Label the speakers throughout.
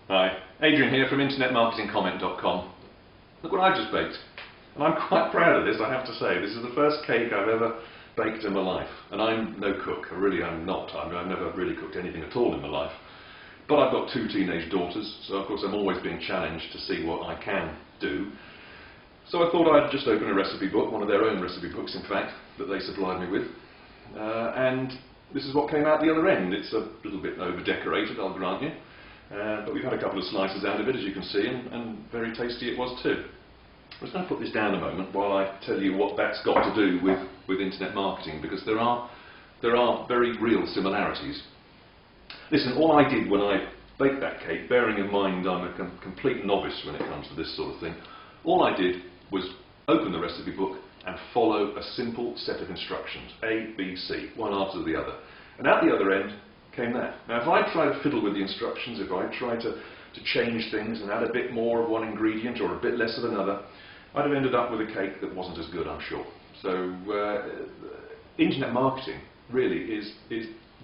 Speaker 1: Hi, Adrian here from internetmarketingcomment.com. Look what I've just baked. And I'm quite proud of this, I have to say. This is the first cake I've ever baked in my life. And I'm no cook, I really am not. I've never really cooked anything at all in my life. But I've got two teenage daughters, so of course I'm always being challenged to see what I can do. So I thought I'd just open a recipe book, one of their own recipe books in fact, that they supplied me with. And this is what came out the other end. It's a little bit over-decorated, I'll grant you. But we've had a couple of slices out of it, as you can see, and very tasty it was too. I'm just going to put this down a moment while I tell you what that's got to do with internet marketing, because there are very real similarities. Listen, all I did when I baked that cake, bearing in mind I'm a complete novice when it comes to this sort of thing, all I did was open the recipe book and follow a simple set of instructions, A, B, C, one after the other. And at the other end came that. Now if I try to fiddle with the instructions, if I try to change things and add a bit more of one ingredient or a bit less of another, I'd have ended up with a cake that wasn't as good, I'm sure. So internet marketing really is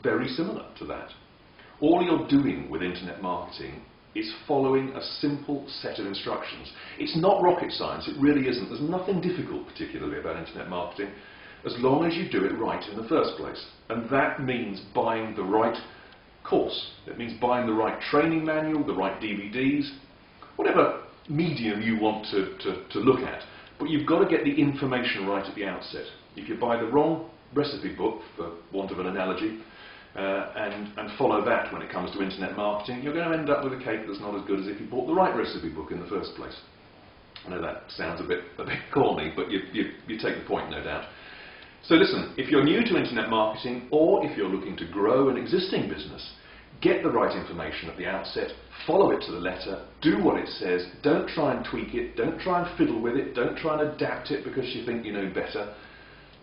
Speaker 1: very similar to that. All you're doing with internet marketing is following a simple set of instructions. It's not rocket science, it really isn't. There's nothing difficult particularly about internet marketing, as long as you do it right in the first place. And that means buying the right course. It means buying the right training manual, the right DVDs, whatever medium you want to look at. But you've got to get the information right at the outset. If you buy the wrong recipe book, for want of an analogy, and follow that when it comes to internet marketing, you're going to end up with a cake that's not as good as if you bought the right recipe book in the first place. I know that sounds a bit corny, but you take the point, no doubt. So listen, if you're new to internet marketing, or if you're looking to grow an existing business, get the right information at the outset, follow it to the letter, do what it says, don't try and tweak it, don't try and fiddle with it, don't try and adapt it because you think you know better,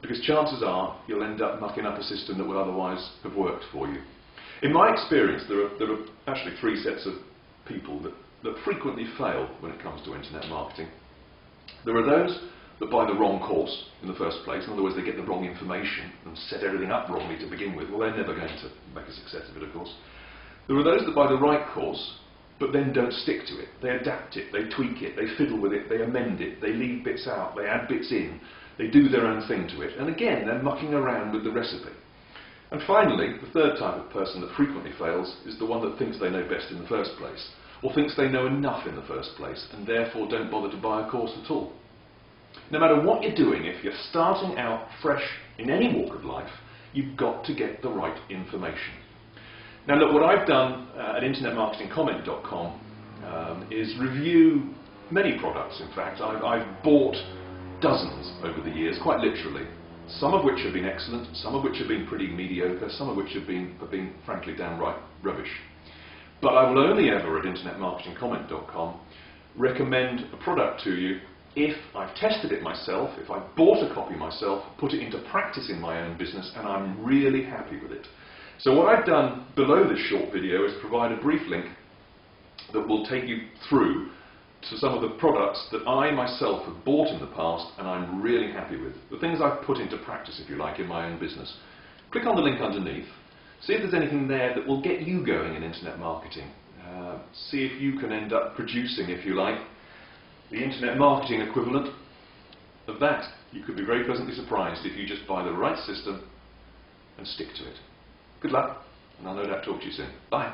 Speaker 1: because chances are you'll end up mucking up a system that would otherwise have worked for you. In my experience, there are actually three sets of people that frequently fail when it comes to internet marketing. There are those that buy the wrong course in the first place. In other words, they get the wrong information and set everything up wrongly to begin with. Well, they're never going to make a success of it, of course. There are those that buy the right course, but then don't stick to it. They adapt it, they tweak it, they fiddle with it, they amend it, they leave bits out, they add bits in, they do their own thing to it. And again, they're mucking around with the recipe. And finally, the third type of person that frequently fails is the one that thinks they know best in the first place, or thinks they know enough in the first place, and therefore don't bother to buy a course at all. No matter what you're doing, if you're starting out fresh in any walk of life, you've got to get the right information. Now look, what I've done at internetmarketingcomment.com is review many products, in fact. I've bought dozens over the years, quite literally, some of which have been excellent, some of which have been pretty mediocre, some of which have been frankly downright rubbish. But I will only ever at internetmarketingcomment.com recommend a product to you if I've tested it myself, if I've bought a copy myself, put it into practice in my own business, and I'm really happy with it. So what I've done below this short video is provide a brief link that will take you through to some of the products that I myself have bought in the past and I'm really happy with. The things I've put into practice, if you like, in my own business. Click on the link underneath, see if there's anything there that will get you going in internet marketing. See if you can end up producing, if you like, the internet marketing equivalent of that. You could be very pleasantly surprised if you just buy the right system and stick to it. Good luck, and I'll no doubt talk to you soon. Bye.